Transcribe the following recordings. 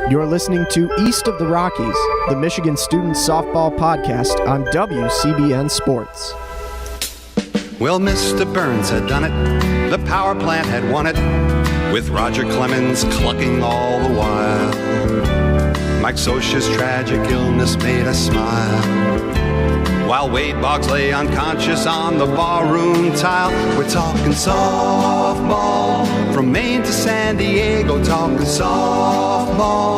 You're listening to East of the Rockies, the Michigan Students Softball Podcast on WCBN Sports. Well, Mr. Burns had done it. The power plant had won it, with Roger Clemens clucking all the while. Mike Scioscia's tragic illness made us smile, while Wade Boggs lay unconscious on the barroom tile. We're talking softball, from Maine to San Diego, talking softball.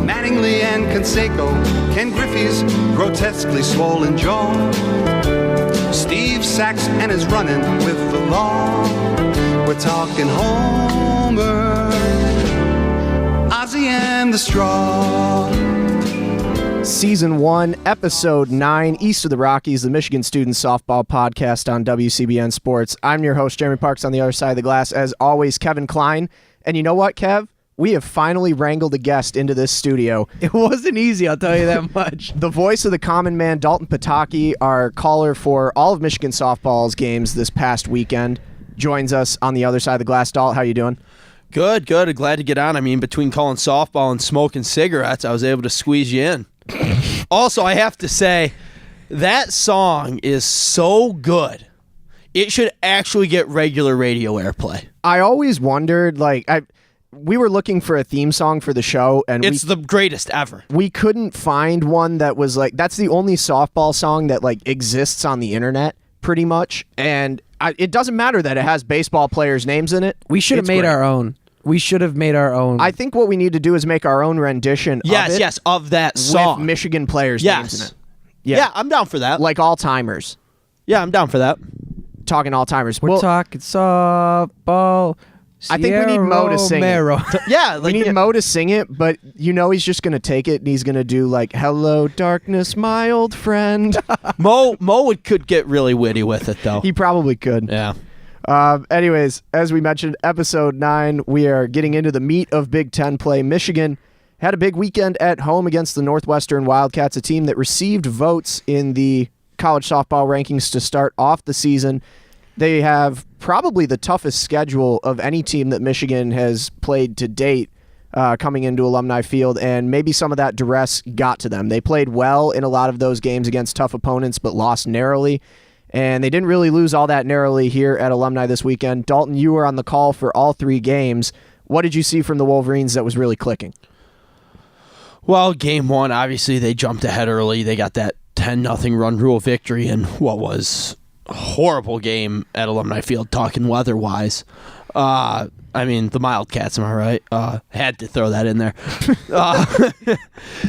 Mattingly and Canseco, Ken Griffey's grotesquely swollen jaw, Steve Sachs and his running with the law. We're talking Homer, Ozzie and the Straw. Season 1, Episode 9, East of the Rockies, the Michigan Students Softball Podcast on WCBN Sports. I'm your host, Jeremy Parks, on the other side of the glass. As always, Kevin Klein. And you know what, Kev? We have finally wrangled a guest into this studio. It wasn't easy, I'll tell you that much. The voice of the common man, Dalton Pataki, our caller for all of Michigan softball's games this past weekend, joins us on the other side of the glass. Dalt, how you doing? Good. Glad to get on. I mean, between calling softball and smoking cigarettes, I was able to squeeze you in. Also, I have to say, that song is so good. It should actually get regular radio airplay. I always wondered, we were looking for a theme song for the show, and it's the greatest ever. We couldn't find one that was that's the only softball song that exists on the internet, pretty much. And it doesn't matter that it has baseball players' names in it. We should have made our own. We should have made our own. I think what we need to do is make our own rendition of that song. With Michigan players' names in it. Yeah, I'm down for that. Like all-timers. Yeah, I'm down for that. Talking all-timers. We're talking softball. I think we need Mo to sing it. Yeah, we need Mo to sing it, but he's just going to take it and he's going to do "Hello, darkness, my old friend." Mo could get really witty with it, though. He probably could. Yeah. Anyways, as we mentioned, Episode 9, we are getting into the meat of Big Ten play. Michigan had a big weekend at home against the Northwestern Wildcats, a team that received votes in the college softball rankings to start off the season. They have probably the toughest schedule of any team that Michigan has played to date coming into Alumni Field, and maybe some of that duress got to them. They played well in a lot of those games against tough opponents, but lost narrowly. And they didn't really lose all that narrowly here at Alumni this weekend. Dalton, you were on the call for all three games. What did you see from the Wolverines that was really clicking? Well, game one, obviously they jumped ahead early. They got that 10-0 run rule victory in what was a horrible game at Alumni Field, talking weather-wise. I mean, the Wildcats, am I right? Had to throw that in there.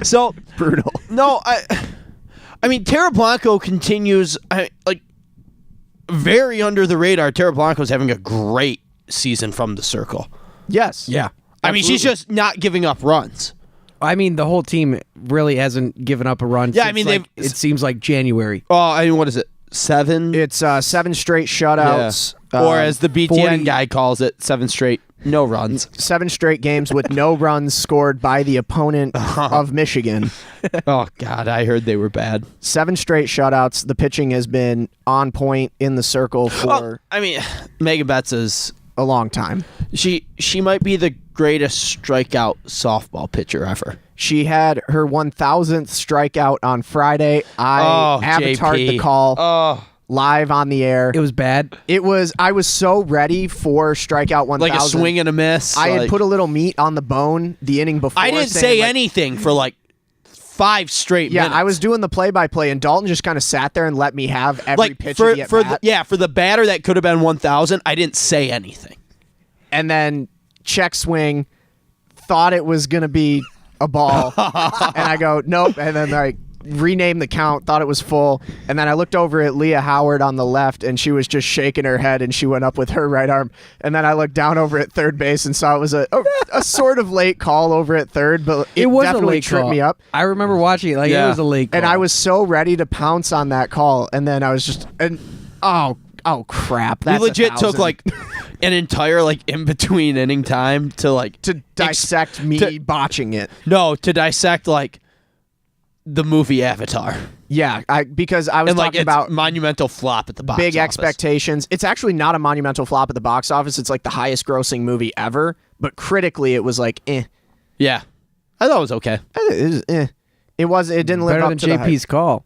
So brutal. No, I mean, Terra Blanco continues, very under the radar. Terra Blanco's having a great season from the circle. Yes. Yeah. I mean, she's just not giving up runs. I mean, the whole team really hasn't given up a run. Yeah, I mean, it seems like January. Oh, I mean, what is it? 7? It's 7 straight shutouts. Yeah. Or as the BTN 40 guy calls it, 7 straight no runs. 7 straight games with no runs scored by the opponent of Michigan. Oh, God, I heard they were bad. 7 straight shutouts. The pitching has been on point in the circle for Megan Betts is a long time. She might be the greatest strikeout softball pitcher ever. She had her 1,000th strikeout on Friday. I avatared the call live on the air. It was bad. I was so ready for strikeout 1,000. Like a swing and a miss. I had put a little meat on the bone the inning before. I didn't say anything for 5 straight minutes. Yeah, I was doing the play-by-play, and Dalton just kind of sat there and let me have every pitch of the at-bat. For the batter that could have been 1,000, I didn't say anything. And then check swing, thought it was going to be a ball, and I go, nope, and then rename the count, thought it was full, and then I looked over at Leah Howard on the left, and she was just shaking her head, and she went up with her right arm, and then I looked down over at third base and saw it was a sort of late call over at third, but it was definitely tripped me up. I remember watching it, it was a late call. And I was so ready to pounce on that call, and then I was just, oh crap, that's we legit took an entire in between inning time to dissect me botching it. No, to dissect the movie Avatar. Yeah, because I was talking about monumental flop at the box big office. Expectations. It's actually not a monumental flop at the box office. It's the highest grossing movie ever, but critically it was eh. Yeah. I thought it was okay. It was. It didn't live Better up than to the hype. JP's call.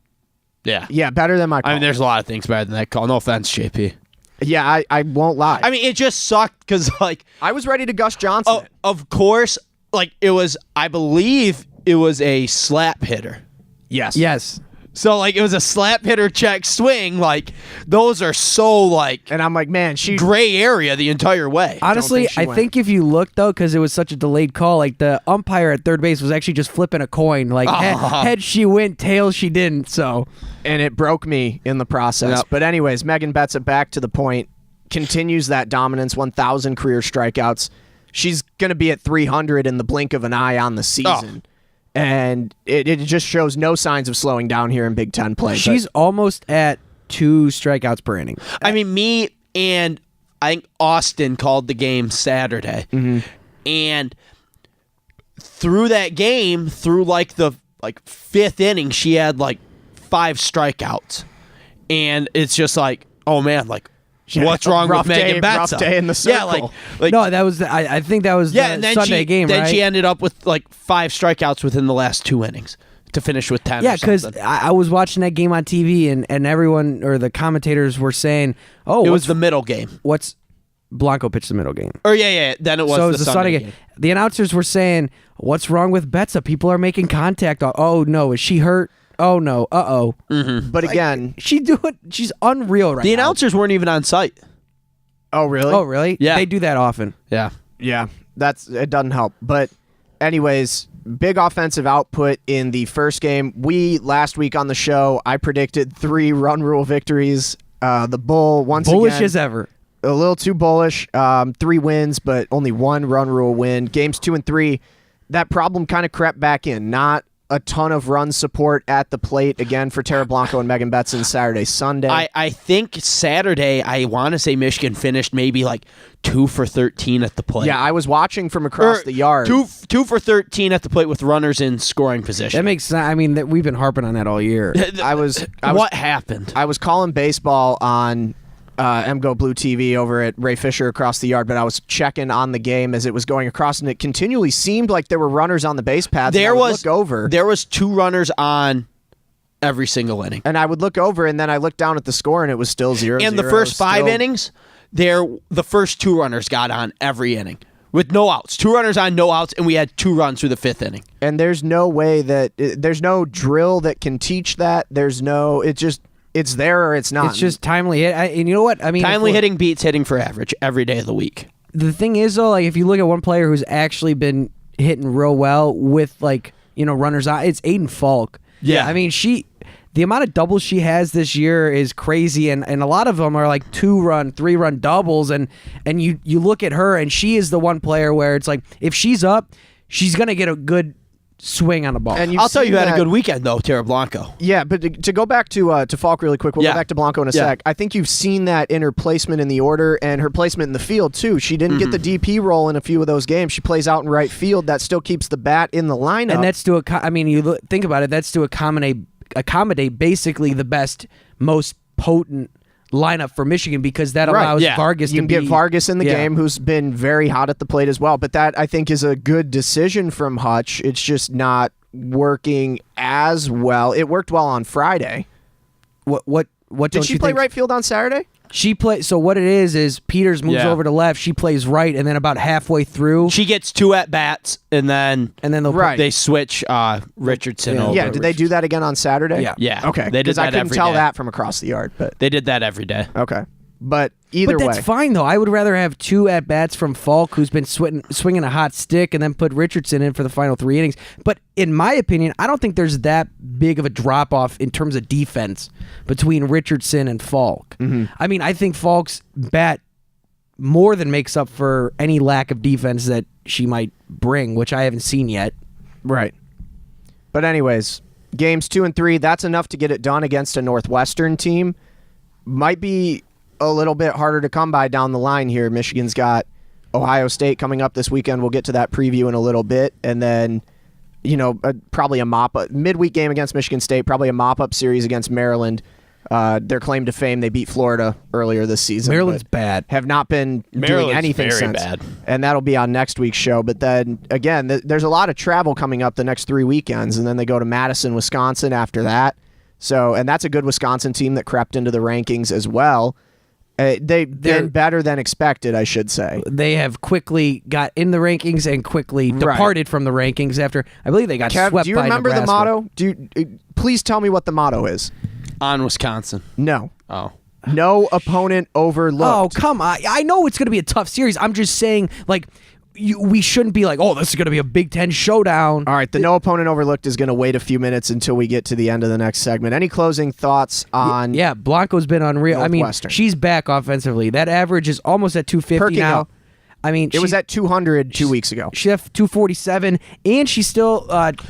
Yeah. Yeah, better than my call. I mean, there's a lot of things better than that call. No offense, JP. Yeah, I won't lie. I mean, it just sucked because, like, I was ready to Gus Johnson. of course, like, it was, I believe it was a slap hitter. Yes. So, like, it was a slap hitter check swing. Like, those are so, like, And I'm like, man, she gray area the entire way. Honestly, think she I went. think if you look, though, because it was such a delayed call, like the umpire at third base was actually just flipping a coin. Like, head she went, tail she didn't. So, and it broke me in the process. Yep. But anyways, Megan Betts back to the point, continues that dominance, 1,000 career strikeouts. She's going to be at 300 in the blink of an eye on the season. And it just shows no signs of slowing down here in Big Ten play. she's almost at 2 strikeouts per inning. I mean, me and I think Austin called the game Saturday. And through that game, through like the fifth inning, she had like 5 strikeouts. And it's just like, oh man, like, what's wrong with Megan Betts? Rough day in the circle. Yeah, like No, that was I think that was yeah, the and then Sunday game, then right? she ended up with like 5 strikeouts within the last 2 innings to finish with 10. Yeah, because because I was watching that game on TV, and everyone or the commentators were saying, "Oh, it was the middle game. what's Blanco pitched the middle game." Or yeah. Then it was So it the was the Sunday Sunday game. The announcers were saying, "What's wrong with Betsa? People are making contact. Oh no, is she hurt? Oh no, But again, she's unreal right The now." announcers weren't even on site. oh really? Oh really? Yeah. They do that often. Yeah. Yeah, it doesn't help. But anyways, big offensive output in the first game. Last week on the show, I predicted 3 run rule victories. The Bull once Bullish again as ever. a little too bullish. 3 wins, but only 1 run rule win. Games 2 and 3, that problem kind of crept back in. Not a ton of run support at the plate again for Tara Blanco and Megan Betts Saturday, Sunday. I think Saturday, I want to say Michigan finished maybe like 2 for 13 at the plate. Yeah, I was watching from across the yard. 2 for 13 at the plate with runners in scoring position. That makes sense. I mean, we've been harping on that all year. What happened? I was calling baseball on MGO Blue TV over at Ray Fisher across the yard, but I was checking on the game as it was going across, and it continually seemed like there were runners on the base paths. There and I would was look over. There was 2 runners on every single inning. And I would look over, and then I looked down at the score, and it was still 0-0. In the first 5 innings, the first 2 runners got on every inning with no outs. 2 runners on, no outs, and we had 2 runs through the 5th inning. And there's no way there's no drill that can teach that. It's there or it's not. It's just timely hit. And you know what? I mean, Timely hitting beats hitting for average every day of the week. The thing is, though, like if you look at one player who's actually been hitting real well with runners on, it's Aiden Falk. Yeah. I mean, the amount of doubles she has this year is crazy, and a lot of them are like 2-run, 3-run doubles, and you look at her, and she is the one player where it's like if she's up, she's gonna get a good swing on the ball. And I'll tell you, seen had a that- good weekend though, Tara Blanco. Yeah, but to go back to Falk really quick, we'll Yeah. go back to Blanco in a Yeah. sec. I think you've seen that in her placement in the order and her placement in the field too. She didn't get the DP role in a few of those games. She plays out in right field. That still keeps the bat in the lineup. And that's think about it. That's to accommodate basically the best, most potent lineup for Michigan because that Right. allows Yeah. Vargas you to can get Vargas in the Yeah. game, who's been very hot at the plate as well. But that, I think, is a good decision from Hutch. It's just not working as well. It worked well on Friday. What Did don't she you play think? right field on Saturday? She play. So what it is Peters moves Yeah. over to left. She plays right, and then about halfway through, She gets 2 at bats, and then they'll Right. they switch Richardson Yeah. over. Yeah. Did they do that again on Saturday? Yeah. Yeah. Okay. They did Because I that couldn't every tell day. that from across the yard. But They did that every day. okay. But either But that's way, fine though. I would rather have 2 at bats from Falk, who's been swinging a hot stick, and then put Richardson in for the final 3 innings. But in my opinion, I don't think there's that big of a drop off in terms of defense between Richardson and Falk. I mean, I think Falk's bat more than makes up for any lack of defense that she might bring, which I haven't seen yet. right. But anyways, games 2 and 3, that's enough to get it done against a Northwestern team. Might be a little bit harder to come by down the line here. Michigan's got Ohio State coming up this weekend. We'll get to that preview in a little bit. And then, probably a midweek game against Michigan State, probably a mop-up series against Maryland. Their claim to fame, they beat Florida earlier this season. Maryland's but bad. Have not been doing Maryland's anything very since. bad. And that'll be on next week's show. But then, again, there's a lot of travel coming up the next 3 weekends, and then they go to Madison, Wisconsin after that. So, and that's a good Wisconsin team that crept into the rankings as well. They've been better than expected, I should say. They have quickly got in the rankings and quickly departed from the rankings after, I believe they got Kev, swept do you by remember Nebraska. the motto? Please tell me what the motto is. On Wisconsin. No. Oh. No opponent overlooked. Oh, come on. I know it's going to be a tough series. I'm just saying, like, we shouldn't be like, oh, this is going to be a Big Ten showdown. All right, the no opponent overlooked is going to wait a few minutes until we get to the end of the next segment. Any closing thoughts on Yeah, Blanco's been unreal. I mean, Northwestern? she's back offensively. That average is almost at 250 Perking now. up. I mean, It was at 200 2 weeks ago. she had 247, and she's still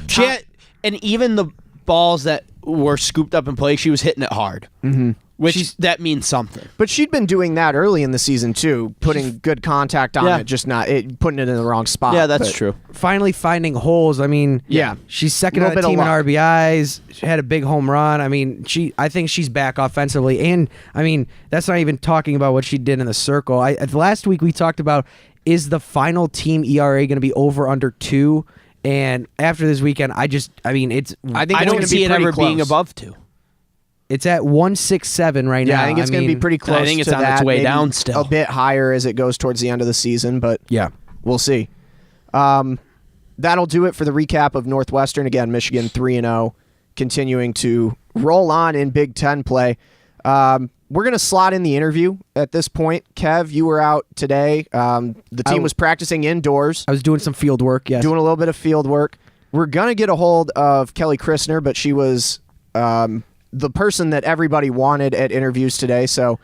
She had, and even the balls that were scooped up in play, she was hitting it hard. Mm-hmm. Which that means something. But she'd been doing that early in the season too, putting good contact on Yeah. it, just not putting it in the wrong spot. Yeah, that's But- true. finally finding holes. I mean, Yeah. she's second Little on the bit of team in luck. RBIs. She had a big home run. I mean, I think she's back offensively, and I mean, that's not even talking about what she did in the circle. Last week we talked about, is the final team ERA going to be over under 2? And after this weekend, I think I think I it's don't gonna see be it pretty ever being close. above 2. it's at 167 right now. Yeah, I think it's going to be mean, pretty close. I think it's to on its that, way maybe down still. a bit higher as it goes towards the end of the season, but Yeah. we'll see. That'll do it for the recap of Northwestern. Again, Michigan 3-0, continuing to roll on in Big Ten play. We're going to slot in the interview at this point. Kev, you were out today. The team was practicing indoors, I was doing some field work. Yes. doing a little bit of field work. We're going to get a hold of Kelly Christner, but she was the person that everybody wanted at interviews today. So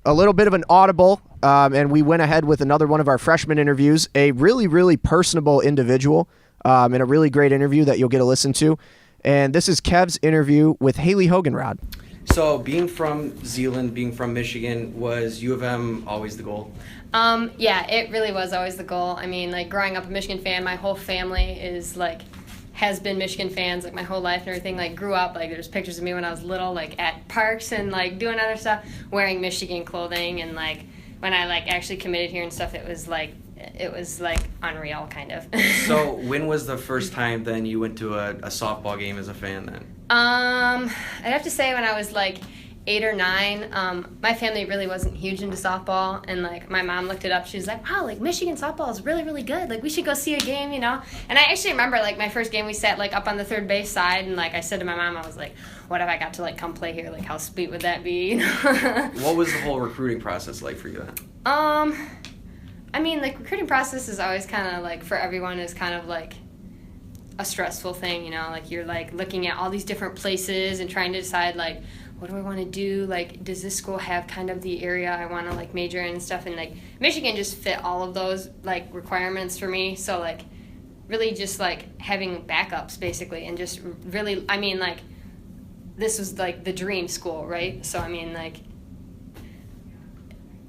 a little bit of an audible, and we went ahead with another one of our freshman interviews, a really, really personable individual, and a really great interview that you'll get to listen to. And this is Kev's interview with Haley Hoganrod. So, being from Zeeland, being from Michigan, was U of M always the goal? Yeah, it really was always the goal. I mean, like, growing up a Michigan fan, my whole family is, like, has been Michigan fans, like, my whole life and everything. Like, grew up, like, there's pictures of me when I was little, like, at parks and, like, doing other stuff, wearing Michigan clothing. And, like, when I, like, actually committed here and stuff, it was, like, unreal, kind of. So, when was the first time then you went to a softball game as a fan then? I'd have to say when I was like 8 or 9, my family really wasn't huge into softball, and like my mom looked it up. She was like, "Wow, like Michigan softball is really, really good. Like we should go see a game, you know." And I actually remember like my first game we sat like up on the third base side, and like I said to my mom, I was like, "What if I got to like come play here? Like how sweet would that be?" You know? What was the whole recruiting process like for you then? I mean, like recruiting process is always kind of like for everyone is kind of like a stressful thing, you know, like you're like looking at all these different places and trying to decide like what do I want to do, like does this school have kind of the area I want to like major in and stuff, and like Michigan just fit all of those like requirements for me, so like really just like having backups basically, and just really, I mean, like this was like the dream school, right? So I mean, like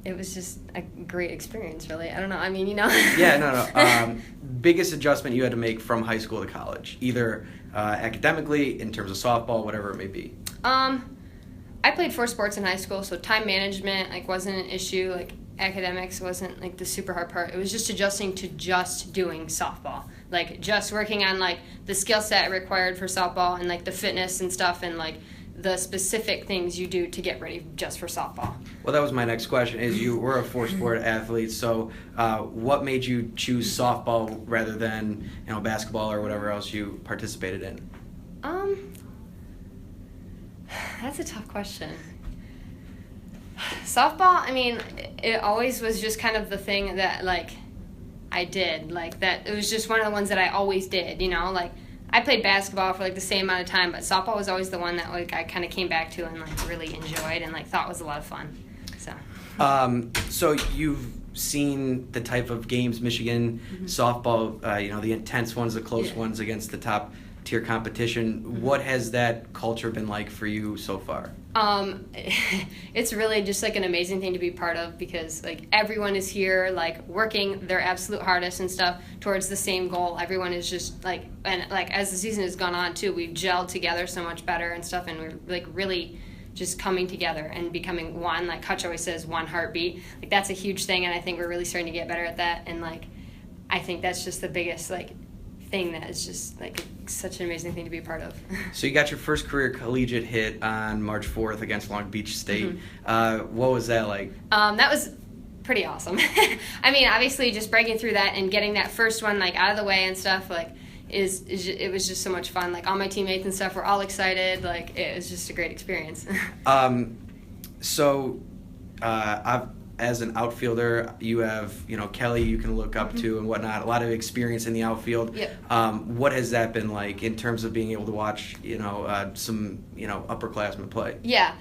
it was just a great experience, really. I don't know. I mean, you know. Yeah, no. Biggest adjustment you had to make from high school to college, either academically, in terms of softball, whatever it may be. I played 4 sports in high school, so time management like wasn't an issue. Like academics wasn't like the super hard part. It was just adjusting to just doing softball, like just working on like the skill set required for softball and like the fitness and stuff, and like the specific things you do to get ready just for softball. Well, that was my next question, is you were a 4-sport athlete, so what made you choose softball rather than, you know, basketball or whatever else you participated in? That's a tough question. Softball, I mean, it always was just kind of the thing that, like, I did. Like, that it was just one of the ones that I always did, you know? Like, I played basketball for, like, the same amount of time, but softball was always the one that, like, I kind of came back to and, like, really enjoyed and, like, thought was a lot of fun. So you've seen the type of games Michigan softball, you know, the intense ones, the close ones against the top tier competition. What has that culture been like for you so far? It's really just like an amazing thing to be part of, because like everyone is here like working their absolute hardest and stuff towards the same goal. Everyone is just like, and like as the season has gone on too, we've gelled together so much better and stuff, and we're like really just coming together and becoming one. Like Hutch always says, one heartbeat. Like that's a huge thing, and I think we're really starting to get better at that. And like, I think that's just the biggest like thing that is just like such an amazing thing to be a part of. So you got your first career collegiate hit on March 4th against Long Beach State. What was that like? That was pretty awesome. I mean, obviously, just breaking through that and getting that first one like out of the way and stuff like it was just so much fun. Like all my teammates and stuff were all excited. Like it was just a great experience. As an outfielder, you have Kelly you can look up to and whatnot. A lot of experience in the outfield. Yep. What has that been like in terms of being able to watch some upperclassmen play? Yeah.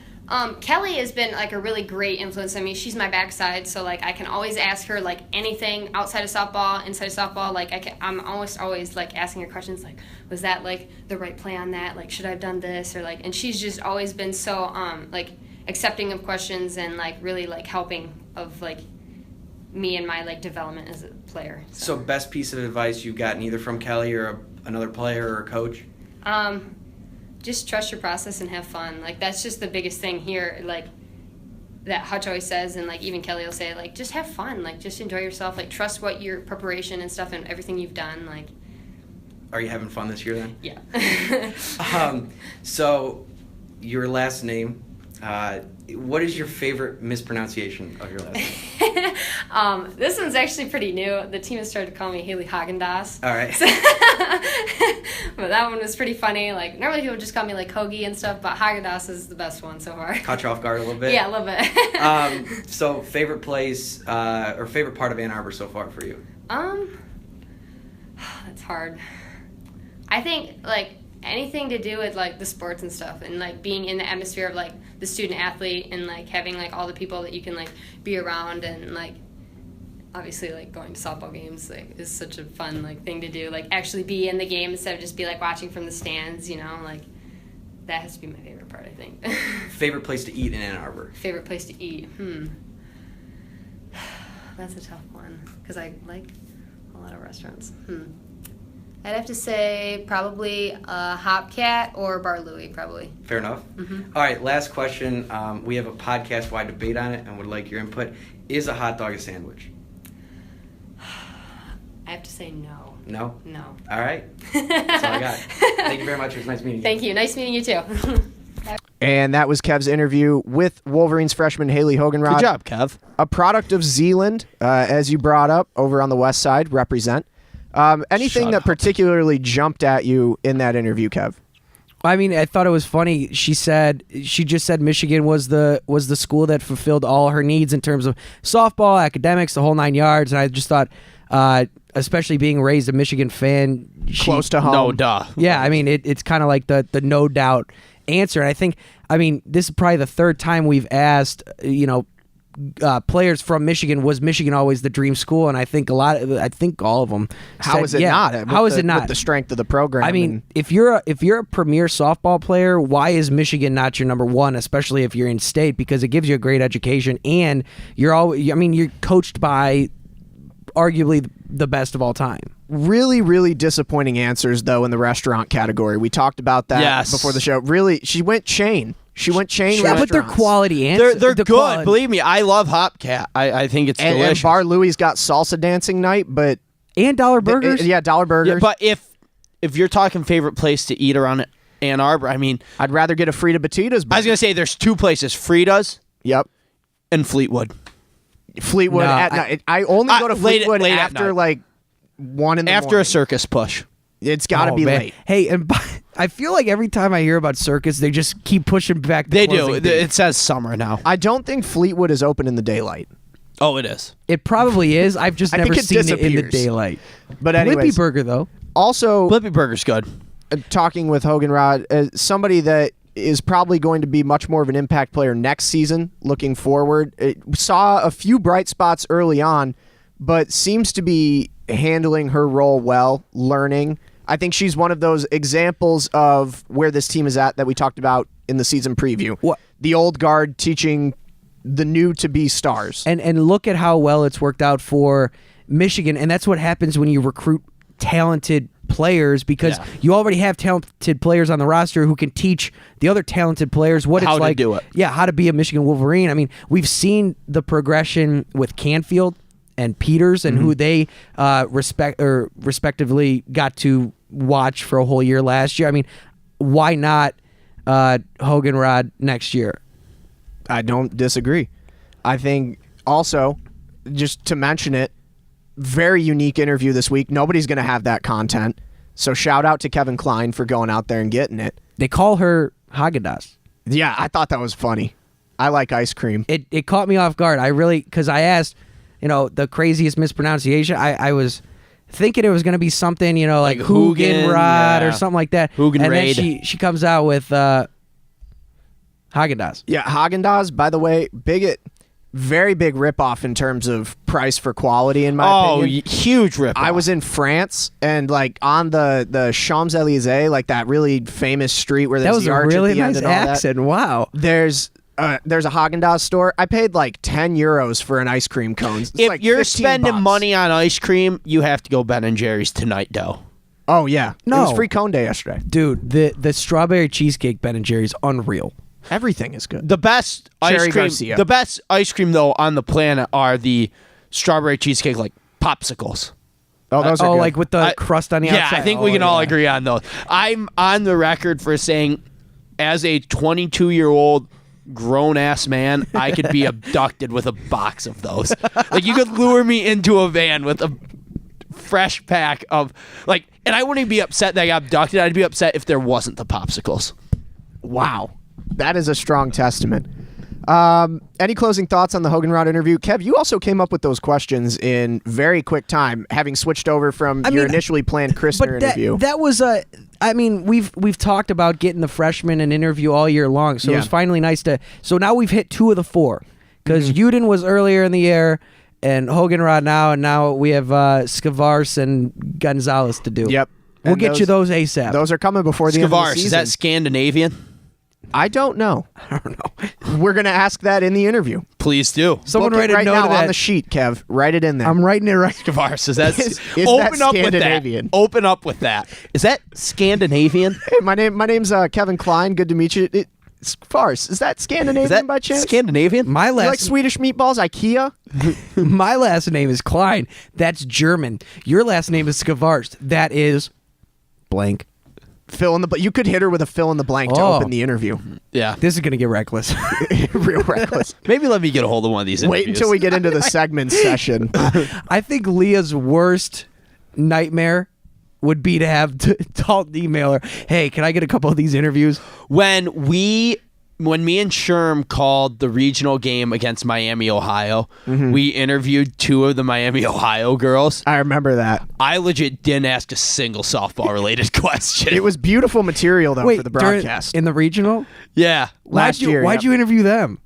Kelly has been like a really great influence on me. She's my backside, so like I can always ask her like anything outside of softball, inside of softball. Like I'm almost always like asking her questions like, was that like the right play on that? Like should I have done this or like? And she's just always been so like accepting of questions and like really like helping of like me and my like development as a player. So best piece of advice you've gotten either from Kelly or another player or a coach? Just trust your process and have fun. Like that's just the biggest thing here. Like that Hutch always says, and like even Kelly will say, like just have fun. Like just enjoy yourself. Like trust what your preparation and stuff and everything you've done. Like. Are you having fun this year then? Yeah. So your last name. What is your favorite mispronunciation of your last name? This one's actually pretty new. The team has started to call me Haley Haagen-Dazs. All right. But that one was pretty funny. Like normally people just call me like Hoagie and stuff, but Haagen-Dazs is the best one so far. Caught you off guard a little bit? Yeah, a little bit. So favorite place or favorite part of Ann Arbor so far for you? That's hard. I think like anything to do with like the sports and stuff and like being in the atmosphere of like the student athlete and like having like all the people that you can like be around and like obviously like going to softball games like is such a fun like thing to do, like actually be in the game instead of just be like watching from the stands, like that has to be my favorite part, I think. Favorite place to eat in Ann Arbor? Favorite place to eat? That's a tough one because I like a lot of restaurants. I'd have to say probably Hopcat or Bar Louie, probably. Fair enough. All right, last question. We have a podcast-wide debate on it and would like your input. Is a hot dog a sandwich? I have to say no. No? No. All right. That's all I got. Thank you very much. It was nice meeting you. Thank you. Nice meeting you, too. And that was Kev's interview with Wolverines freshman Haley Hogenrod. Good job, Kev. A product of Zeeland, as you brought up, over on the west side, represent. Anything Shut that up. particularly jumped at you in that interview, Kev? I mean, I thought it was funny. She just said Michigan was the school that fulfilled all her needs in terms of softball, academics, the whole 9 yards. And I just thought, especially being raised a Michigan fan, Close to home. No, duh. Yeah, I mean, it's kind of like the no doubt answer. And I think, this is probably the third time we've asked, players from Michigan, was Michigan always the dream school? And I think all of them. How is it not? How is it not? With the strength of the program. I mean, if you're a premier softball player, why is Michigan not your number one? Especially if you're in state, because it gives you a great education, and you're coached by arguably the best of all time. really, really disappointing answers, though, in the restaurant category. We talked about that before the show. Really, she went chain. Yeah, but they're quality answers. They're good. Believe me, I love Hopcat. I think it's delicious. And Bar Louie's got salsa dancing night, but and dollar burgers. Dollar burgers. Yeah, but if you're talking favorite place to eat around Ann Arbor, I'd rather get a Frida Batitas. I was gonna say there's two places: Frida's. Yep. And Fleetwood. Fleetwood at night. I only go to Fleetwood late after like 1 in the after morning. a circus push. It's got to be man. late. Hey, and I feel like every time I hear about circus, they just keep pushing back. They do. It says summer now. I don't think Fleetwood is open in the daylight. Oh, it is. It probably is. I've just never seen it in the daylight. But anyways, Blippy Burger though. Also, Blippy Burger's good. Talking with Hogenrod, somebody that is probably going to be much more of an impact player next season, looking forward. Saw a few bright spots early on, but seems to be handling her role well, learning. I think she's one of those examples of where this team is at that we talked about in the season preview. What? The old guard teaching the new to be stars. And look at how well it's worked out for Michigan, and that's what happens when you recruit talented players because you already have talented players on the roster who can teach the other talented players what How it's to like. do it. Yeah, how to be a Michigan Wolverine. I mean, we've seen the progression with Canfield and Peters and who they respectively got to watch for a whole year last year. I mean, why not Hoganrod next year? I don't disagree. I think also, just to mention it, very unique interview this week. Nobody's going to have that content. So shout out to Kevin Kline for going out there and getting it. They call her Haagen-Dazs. Yeah, I thought that was funny. I like ice cream. It caught me off guard. I really, because I asked, the craziest mispronunciation. I was thinking it was going to be something, like Hugin, Hugenrad yeah. or something like that. Hugin and Raid. then she comes out with Haagen-Dazs. Yeah, Haagen-Dazs, by the way, very big ripoff in terms of price for quality, in my opinion. Huge rip. I was in France, and like on the Champs-Élysées, like that really famous street where That there's was the a arch really at the end nice and all that. accent. Wow. There's a Haagen-Dazs store. I paid like €10 for an ice cream cone. It's If like you're 15 spending bucks. money on ice cream, you have to go Ben and Jerry's tonight, though. Oh yeah, it No. was free cone day yesterday. Dude, the strawberry cheesecake Ben & Jerry's unreal. Everything is good. The best ice Cherry cream, Garcia. the best ice cream though on the planet are the strawberry cheesecake like popsicles. Oh, those are good. Like with the crust on the Yeah, outside. I think we can all agree on those. I'm on the record for saying, as a 22-year-old grown-ass man, I could be abducted with a box of those. Like, you could lure me into a van with a fresh pack of, like, and I wouldn't be upset that I got abducted. I'd be upset if there wasn't the popsicles. Wow. That is a strong testament. Any closing thoughts on the Hoganrod interview? Kev, you also came up with those questions in very quick time, having switched over from your initially planned Christner interview. That was we've talked about getting the freshmen an interview all year long, so it was finally nice to. So now we've hit 2 of the 4 because Uden was earlier in the year and Hoganrod now, and now we have Skavars and Gonzalez to do. Yep. We'll And get you those ASAP. Those are coming before the end of the Skavars, season. is that Scandinavian? I don't know. We're going to ask that in the interview. Please do. Someone Book it write a right note now of on that. the sheet, Kev. Write it in there. I'm writing it right. Skavars, is that Is open that up with that? Scandinavian? Open up with that. Is that Scandinavian? Hey, my name's Kevin Kline. Good to meet you. It's farce. Is that Scandinavian Is that by chance? Scandinavian? My You like last Swedish meatballs, IKEA? my last name is Klein. That's German. Your last name is Skavars. That is blank. Fill in the. You could hit her with a fill in the blank to Oh. open the interview. Yeah. This is gonna get reckless. Real reckless. Maybe let me get a hold of one of these interviews. Wait until we get into the segment session. I think Leah's worst nightmare would be to have Dalton email her, hey, can I get a couple of these interviews? When me and Sherm called the regional game against Miami, Ohio, we interviewed 2 of the Miami, Ohio girls. I remember that. I legit didn't ask a single softball-related question. It was beautiful material though for the broadcast. in the regional? yeah. Last year, Why'd yep. you interview them?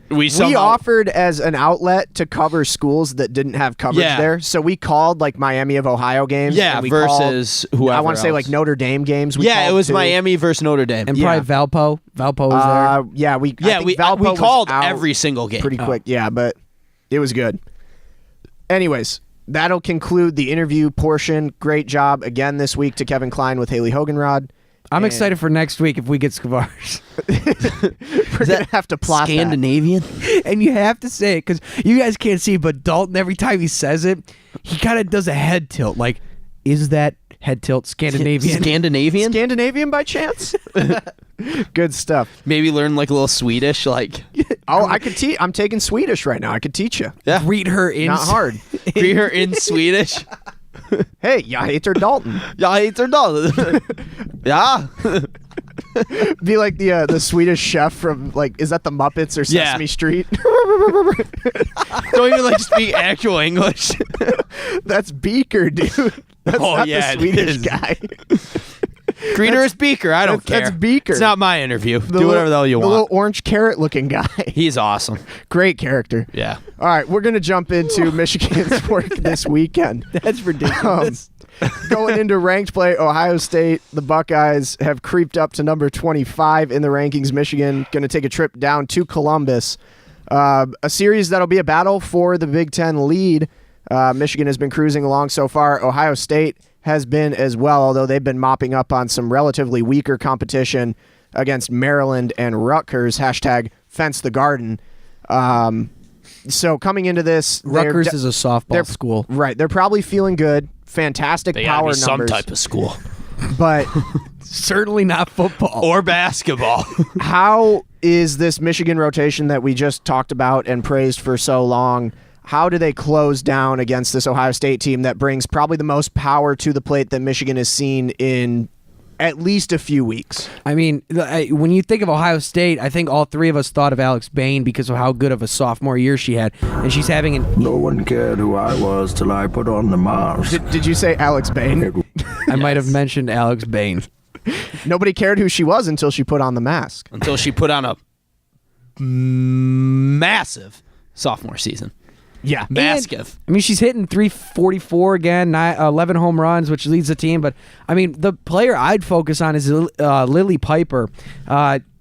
We We offered as an outlet to cover schools that didn't have coverage Yeah. there. So we called like Miami of Ohio games. Yeah, and we versus called, whoever I want to say else. like Notre Dame games. We Yeah, it called was too. Miami versus Notre Dame. And Yeah. probably Valpo. Valpo was there. Yeah, we I think we Valpo was called out every single game. pretty quick. Yeah, but it was good. Anyways, that'll conclude the interview portion. Great job again this week to Kevin Kline with Haley Hoganrod. I'm and- excited for next week if we get Skavars. We're gonna have to plot that. Scandinavian? And you have to say it because you guys can't see, but Dalton, every time he says it, he kind of does a head tilt. Like, is that head tilt Scandinavian? Scandinavian? Scandinavian by chance? Good stuff. Maybe learn like a little Swedish, like Oh, I could teach. I'm taking Swedish right now. I could teach you. yeah. Read her in. Not hard. Read her in Swedish. Hey, jag heter Dalton. Jag heter Dalton. Ja. Be like the Swedish chef from like, is that the Muppets or Yeah. Sesame Street? Don't even like speak actual English. That's Beaker, dude. That's Oh, not yeah, the it Swedish is. guy. Greener is Beaker. I don't care. That's Beaker. It's not my interview. The Do whatever the hell you the want. little orange carrot looking guy. He's awesome. Great character. Yeah. All right, we're gonna jump into Michigan's work this weekend. That's ridiculous. Going into ranked play, Ohio State, the Buckeyes have creeped up to number 25 in the rankings. Michigan going to take a trip down to Columbus. A series that'll be a battle for the Big Ten lead. Michigan has been cruising along so far. Ohio State has been as well, although they've been mopping up on some relatively weaker competition against Maryland and Rutgers. Hashtag fence the garden. So coming into this, Rutgers is a softball school. Right. They're probably feeling good. Fantastic They power gotta be numbers. some type of school. But Certainly not football. Or basketball. how is this Michigan rotation that we just talked about and praised for so long, how do they close down against this Ohio State team that brings probably the most power to the plate that Michigan has seen in at least a few weeks? I mean, when you think of Ohio State, I think all three of us thought of Alex Bain because of how good of a sophomore year she had. And she's having No one cared who I was till I put on the mask. Did you say Alex Bain? I might have mentioned Alex Bain. Nobody cared who she was until she put on the mask. Until she put on a massive sophomore season. Yeah. Massive. I mean, she's hitting 344 again, 11 home runs, which leads the team. But, I mean, the player I'd focus on is Lily Piper.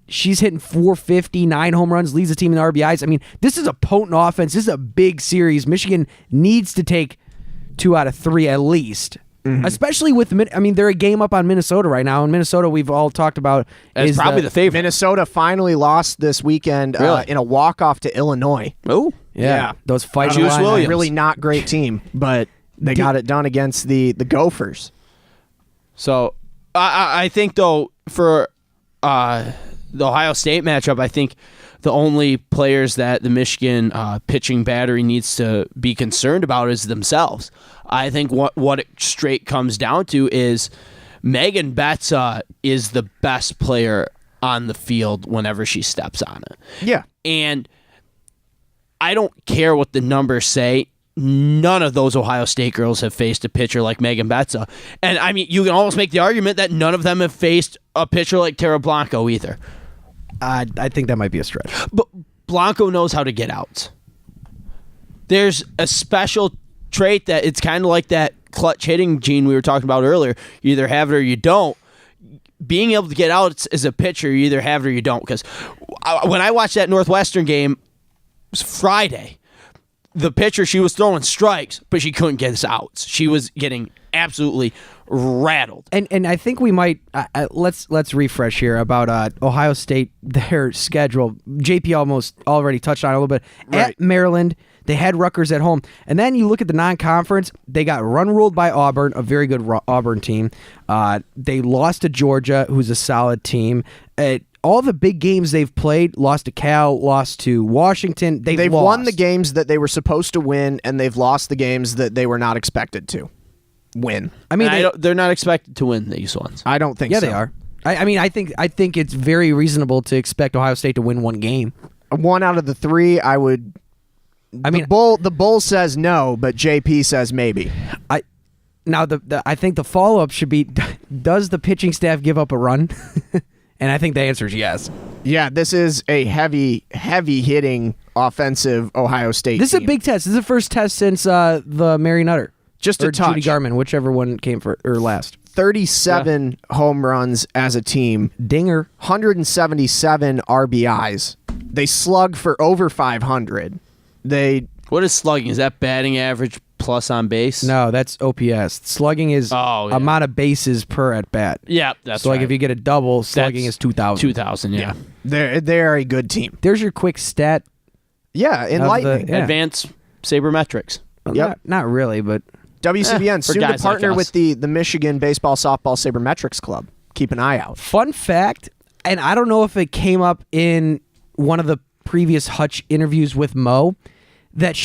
She's hitting 450, 9 home runs, leads the team in RBIs. I mean, this is a potent offense. This is a big series. Michigan needs to take 2 out of 3 at least. Especially with, they're a game up on Minnesota right now. And Minnesota, we've all talked about, That's is probably the favorite. Minnesota finally lost this weekend Really? in a walk-off to Illinois. Oh. Yeah, those fighting Juice Illini. Williams. Really not great team, but they got it done against the Gophers. So I think, though, for the Ohio State matchup, I think the only players that the Michigan pitching battery needs to be concerned about is themselves. I think what it straight comes down to is Megan Betts is the best player on the field whenever she steps on it. Yeah. And I don't care what the numbers say. None of those Ohio State girls have faced a pitcher like Megan Betts. And, I mean, you can almost make the argument that none of them have faced a pitcher like Tara Blanco either. I think that might be a stretch. But Blanco knows how to get out. There's a special trait that it's kind of like that clutch hitting gene we were talking about earlier. You either have it or you don't. Being able to get out as a pitcher, you either have it or you don't. Because when I watched that Northwestern game, it was Friday. The pitcher, she was throwing strikes, but she couldn't get us outs. She was getting absolutely rattled. And I think we might let's refresh here about Ohio State, their schedule. JP almost already touched on it a little bit. Right. At Maryland, they had Rutgers at home, and then you look at the non-conference. They got run-ruled by Auburn, a very good Auburn team. They lost to Georgia, who's a solid team. All the big games they've played, lost to Cal, lost to Washington. They've won the games that they were supposed to win, and they've lost the games that they were not expected to win. I mean, they're not expected to win these ones. I don't think yeah, so. they are. I think it's very reasonable to expect Ohio State to win one game. 1 out of the 3, I would. The bull says no, but JP says maybe. I think the follow-up should be: does the pitching staff give up a run? And I think the answer is yes. Yeah, this is a heavy hitting offensive Ohio State This team. is a big test. This is the first test since the Mary Nutter. Just a or touch. Judy Garman, whichever one came last. 37 home runs as a team. Dinger. 177 RBIs. They slug for over 500. What is slugging? Is that batting average plus on base? No, that's OPS. Slugging is amount of bases per at bat. Yeah, that's so right. like if you get a double, slugging That's is 2,000. 2,000, yeah. They're a good team. There's your quick stat. Yeah, enlightening. Yeah. Advanced sabermetrics. Yep. Not really, but WCBN for soon to guys like partner us. with the Michigan Baseball Softball Sabermetrics Club. Keep an eye out. fun fact, and I don't know if it came up in one of the previous Hutch interviews with Mo, that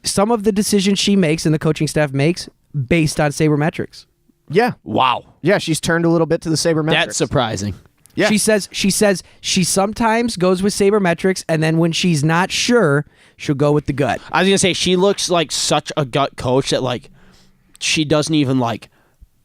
some of the decisions she makes and the coaching staff makes based on sabermetrics. Yeah. Wow. Yeah, she's turned a little bit to the sabermetrics. That's surprising. Yeah. She says she sometimes goes with sabermetrics, and then when she's not sure, she'll go with the gut. I was going to say, she looks like such a gut coach that, like, she doesn't even, like,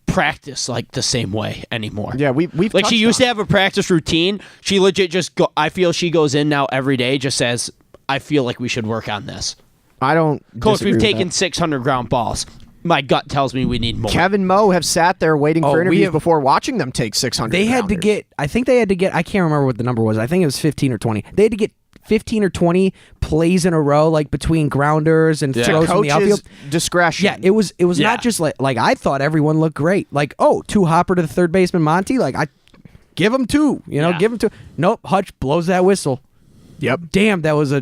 practice, like, the same way anymore. Yeah, we've like, she touched used on to have a practice routine. She legit I feel she goes in now every day, just says, I feel like we should work on this. I don't Coach, disagree we've with taken that. 600 ground balls. My gut tells me we need more. Kevin Moe have sat there waiting for we interviews have- before watching them take 600. They had to grounders. get, I think they had to get, I can't remember what the number was. I think it was 15 or 20. They had to get 15 or 20 plays in a row, like between grounders and throws from the outfield. Discretion. Yeah, it was not just like I thought everyone looked great. Like, oh, 2 hopper to the third baseman Monty. Like, I give him 2. Give him 2. Nope, Hutch blows that whistle. Yep. Damn, that was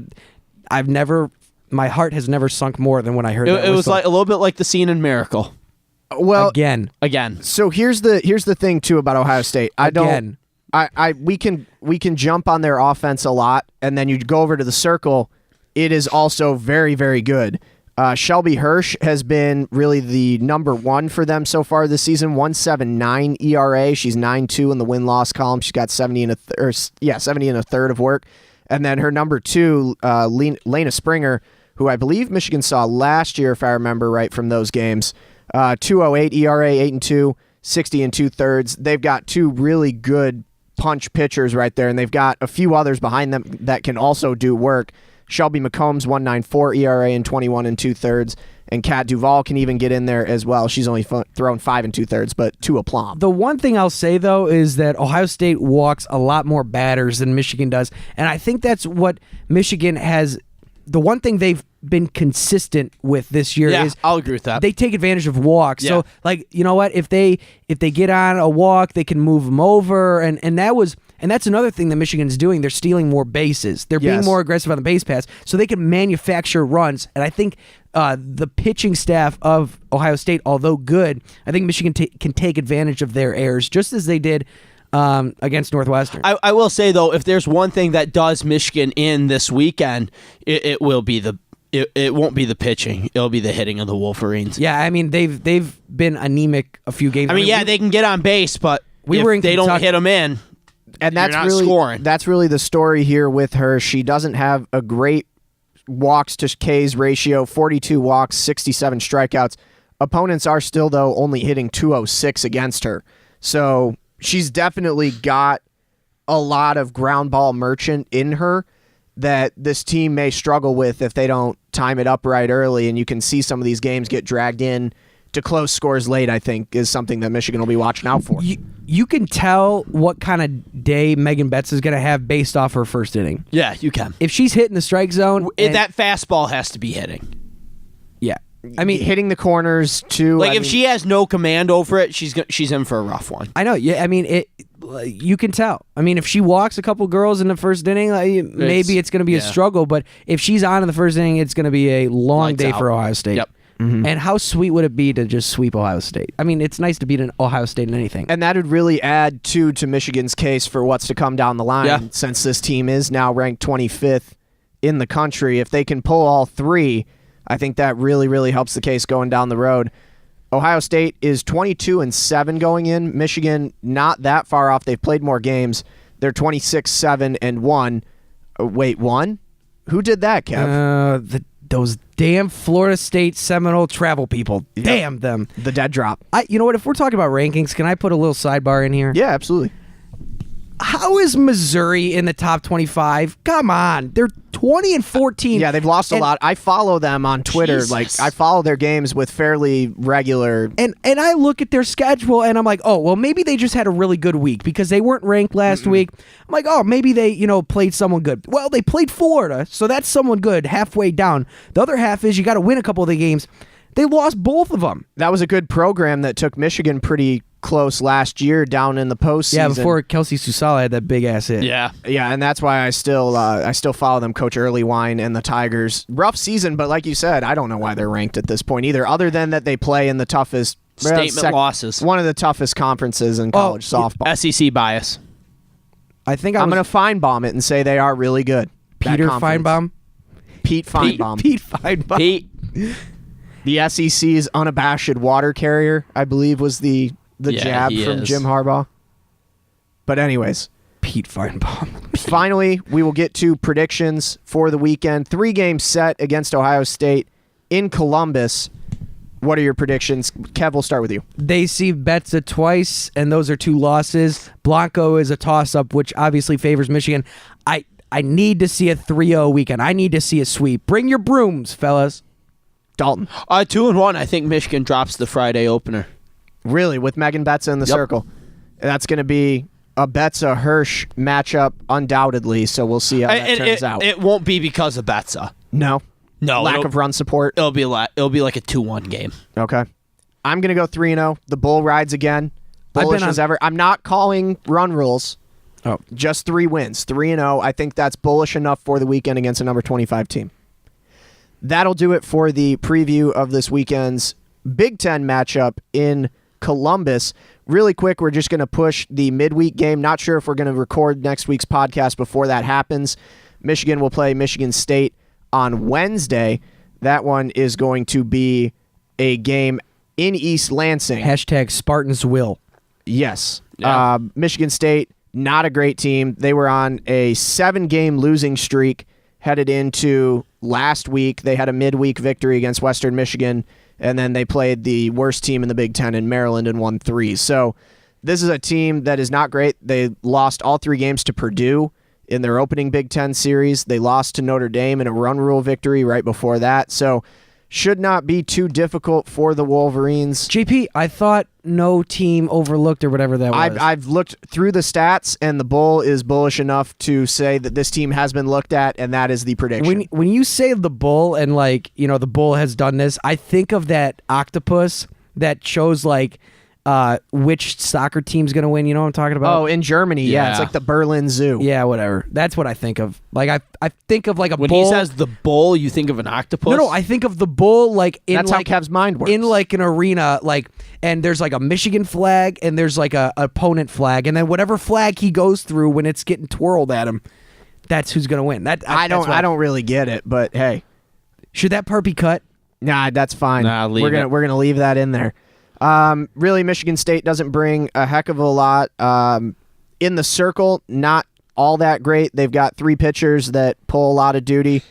my heart has never sunk more than when I heard that It was whistle. like a little bit like the scene in Miracle. Well, Again. so here's the thing too about Ohio State. We can jump on their offense a lot, and then you go over to the circle. It is also very, very good. Shelby Hirsch has been really the number 1 for them so far this season. 1.79 ERA. She's 9.2 in the win-loss column. She's got 70 and a third of work. And then her number 2, Lena Springer, who I believe Michigan saw last year, if I remember right from those games. 2.08 ERA, 8.2, 60 and 2/3. They've got 2 really good punch pitchers right there, and they've got a few others behind them that can also do work. Shelby McCombs, 1.94 ERA and 21 and 2/3, and Kat Duvall can even get in there as well. She's only thrown 5 and 2/3, but 2 aplomb. The one thing I'll say, though, is that Ohio State walks a lot more batters than Michigan does, and I think that's what Michigan has. The one thing they've been consistent with this year is I'll agree with that. They take advantage of walks. Yeah. So, like, you know what? If they get on a walk, they can move them over, and that's another thing that Michigan's doing. They're stealing more bases. They're being more aggressive on the base pass, so they can manufacture runs. And I think the pitching staff of Ohio State, although good, I think Michigan can take advantage of their errors, just as they did against Northwestern. I will say, though, if there's one thing that does Michigan in this weekend, it will be it won't be the pitching. It'll be the hitting of the Wolverines. Yeah, I mean, they've been anemic a few games. I mean, they can get on base, but if they don't hit them in, and that's you're not really scoring. That's really the story here with her. She doesn't have a great walks to K's ratio, 42 walks, 67 strikeouts. Opponents are still, though, only hitting 206 against her. So she's definitely got a lot of ground ball merchant in her that this team may struggle with if they don't time it up right early, and you can see some of these games get dragged in to close scores late, I think, is something that Michigan will be watching out for. You can tell what kind of day Megan Betts is going to have based off her first inning. Yeah, you can. If she's hitting the strike zone... that fastball has to be hitting. Yeah. I mean, hitting the corners, too. Like, if she has no command over it, she's in for a rough one. I know. Yeah, I mean, you can tell. I mean, if she walks a couple girls in the first inning, maybe it's going to be a struggle. But if she's on in the first inning, it's going to be a long day for Ohio State. Yep. Mm-hmm. And how sweet would it be to just sweep Ohio State? I mean, it's nice to beat an Ohio State in anything. And that would really add, too, to Michigan's case for what's to come down the line, since this team is now ranked 25th in the country. If they can pull all 3, I think that really, really helps the case going down the road. Ohio State is 22-7 going in. Michigan, not that far off. They've played more games. They're 26-7-1. Wait, 1? Who did that, Kev? Those damn Florida State Seminole travel people. Yep. Damn them. The dead drop. You know what? If we're talking about rankings, can I put a little sidebar in here? Yeah, absolutely. How is Missouri in the top 25? Come on. They're 20-14. Yeah, they've lost a lot. I follow them on Twitter. Jesus. Like, I follow their games with fairly regular... And I look at their schedule, and I'm like, oh, well, maybe they just had a really good week because they weren't ranked last week. I'm like, oh, maybe they, played someone good. Well, they played Florida, so that's someone good halfway down. The other half is you got to win a couple of the games. They lost both of them. That was a good program that took Michigan pretty close last year down in the postseason. Yeah, before Kelsey Susala had that big-ass hit. Yeah, and that's why I still follow them, Coach Earlywine and the Tigers. Rough season, but like you said, I don't know why they're ranked at this point either, other than that they play in the toughest... losses. One of the toughest conferences in college softball. SEC bias. I'm going to Feinbaum it and say they are really good. Peter Feinbaum? Pete Feinbaum. Pete Feinbaum. Pete. The SEC's unabashed water carrier, I believe, was the jab from Jim Harbaugh. But anyways. Pete Feinbaum. Finally, we will get to predictions for the weekend. 3-game set against Ohio State in Columbus. What are your predictions? Kev, we'll start with you. They see Betza twice, and those are 2 losses. Blanco is a toss-up, which obviously favors Michigan. I need to see a 3-0 weekend. I need to see a sweep. Bring your brooms, fellas. Dalton. 2-1. I think Michigan drops the Friday opener. Really, with Megan Betza in the circle. That's going to be a Betza Hirsch matchup undoubtedly, so we'll see how that turns out. It won't be because of Betza. No. Lack of run support. It'll be like a 2-1 game. Okay. I'm going to go 3-0. The Bull rides again. Bullish as ever. I'm not calling run rules. Oh. Just 3 wins. 3-0. I think that's bullish enough for the weekend against a number 25 team. That'll do it for the preview of this weekend's Big Ten matchup in Columbus. Really quick, we're just going to push the midweek game. Not sure if we're going to record next week's podcast before that happens. Michigan will play Michigan State on Wednesday. That one is going to be a game in East Lansing. # Spartans will. Yes. Yeah. Michigan State, not a great team. They were on a 7-game losing streak headed into last week. They had a midweek victory against Western Michigan, and then they played the worst team in the Big Ten in Maryland and won 3. So this is a team that is not great. They lost all 3 games to Purdue in their opening Big Ten series. They lost to Notre Dame in a run rule victory right before that. So should not be too difficult for the Wolverines. JP, I thought no team overlooked or whatever that was. I've looked through the stats, and the Bull is bullish enough to say that this team has been looked at, and that is the prediction. When you say the Bull and the Bull has done this, I think of that octopus that shows which soccer team's going to win. You know what I'm talking about? Oh, in Germany, yeah. It's Yeah. like the Berlin Zoo. Yeah, whatever. That's what I think of. I think of a When bull. he says the bull, you think of an octopus? No, I think of the bull in That's how Kev's mind works. in an arena, and there's a Michigan flag and there's a opponent flag, and then whatever flag he goes through when it's getting twirled at him, that's who's gonna win. I don't really get it, but hey, should that part be cut? nah, that's fine. Nah, leave it. We're gonna leave that in there. Really, Michigan State doesn't bring a heck of a lot. In the circle, not all that great. They've got 3 pitchers that pull a lot of duty.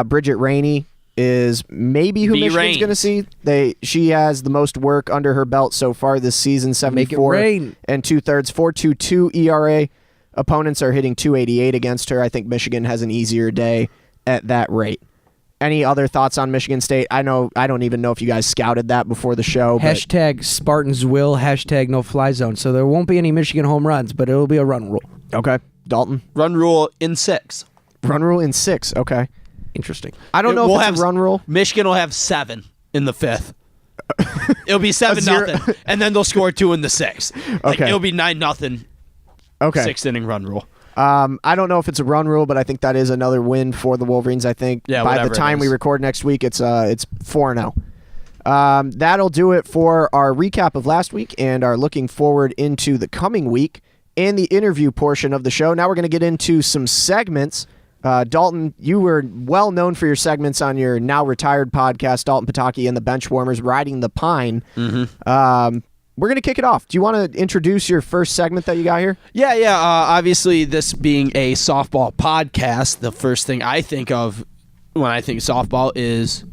Bridget Rainey is maybe who B. Michigan's Raines. going to see. She has the most work under her belt so far this season, Make it 74 rain. and 2/3, 4.22 ERA. Opponents are hitting 288 against her. I think Michigan has an easier day at that rate. Any other thoughts on Michigan State? I don't even know if you guys scouted that before the show. But # Spartans will # no fly zone. So there won't be any Michigan home runs, but it'll be a run rule. okay, Dalton. Run rule in 6. Run rule in 6. Okay. Interesting. I don't know We'll if have it's a run rule. Michigan will have 7 in the 5th. It'll be 0. 7-0, and then they'll score 2 in the 6th. Okay. It'll be 9-0. Okay. 6th inning run rule. I don't know if it's a run rule, but I think that is another win for the Wolverines. I think Yeah, by whatever the it time we is. record next week, it's 4-0. That'll do it for our recap of last week and our looking forward into the coming week and the interview portion of the show. Now we're going to get into some segments. Dalton, you were well known for your segments on your now retired podcast, Dalton Pataki and the Benchwarmers, Riding the Pine. Mm-hmm. We're going to kick it off. Do you want to introduce your first segment that you got here? Yeah. Obviously, this being a softball podcast, the first thing I think of when I think softball is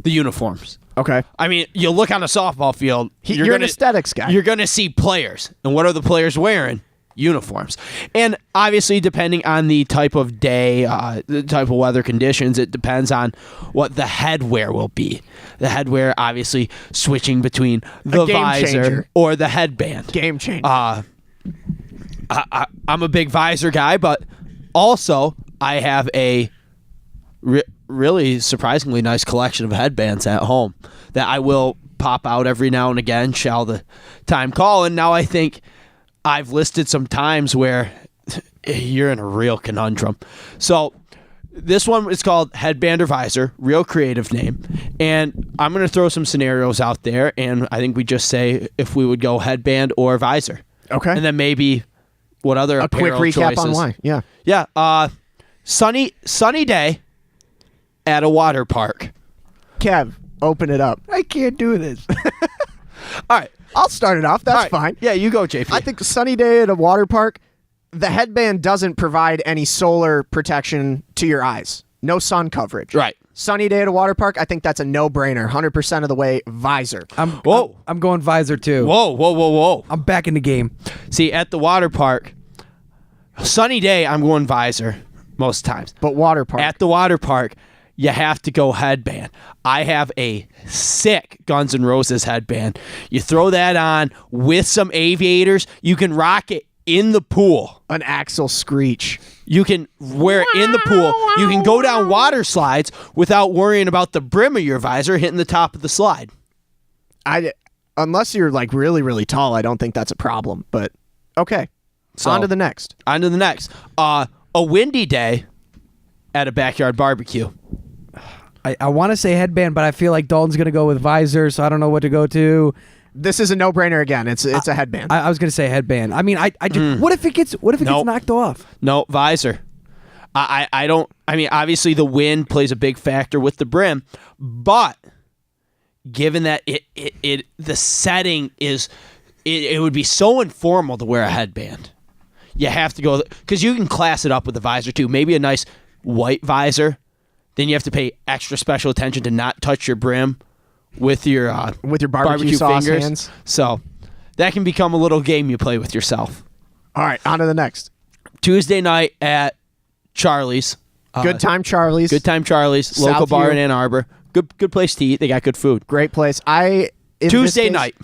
the uniforms. Okay. I mean, you look on a softball field. You're an aesthetics guy. You're going to see players. And what are the players wearing? Uniforms. And obviously, depending on the type of day, the type of weather conditions, it depends on what the headwear will be. The headwear, obviously, switching between the game visor changer. or the headband. Game change. I'm a big visor guy, but also I have a really surprisingly nice collection of headbands at home that I will pop out every now and again, shall the time call. And now I think I've listed some times where you're in a real conundrum. So this one is called Headband or Visor, real creative name. And I'm going to throw some scenarios out there, and I think we just say if we would go headband or visor. Okay. And then maybe what other a quick apparel recap choices. on why. Yeah. Yeah. Sunny day at a water park. Kev, open it up. I can't do this. All right. I'll start it off. That's All right. fine. Yeah, you go, JP. I think a sunny day at a water park, the headband doesn't provide any solar protection to your eyes. No sun coverage. Right. Sunny day at a water park, I think that's a no-brainer. 100% of the way, visor. I'm going visor too. Whoa. I'm back in the game. See, at the water park, sunny day, I'm going visor most times. But water park. At the water park, you have to go headband. I have a sick Guns N' Roses headband. You throw that on with some aviators, you can rock it in the pool. An Axel screech. You can wear it in the pool. You can go down water slides without worrying about the brim of your visor hitting the top of the slide. Unless you're like really, really tall, I don't think that's a problem. But okay. So, on to the next. A windy day at a backyard barbecue. I want to say headband, but I feel like Dalton's going to go with visor, so I don't know what to go to. This is a no-brainer again. It's a headband. I was going to say headband. I mean, what if it gets gets knocked off? No, visor. I don't. I mean, obviously the wind plays a big factor with the brim, but given that the setting is, it would be so informal to wear a headband. You have to go because you can class it up with a visor too. Maybe a nice white visor. Then you have to pay extra special attention to not touch your brim with your barbecue sauce fingers. hands. So that can become a little game you play with yourself. All right, on to the next. Tuesday night at Charlie's. Good Time Charlie's. Local bar in Ann Arbor. Good place to eat. They got good food. Great place. Tuesday night,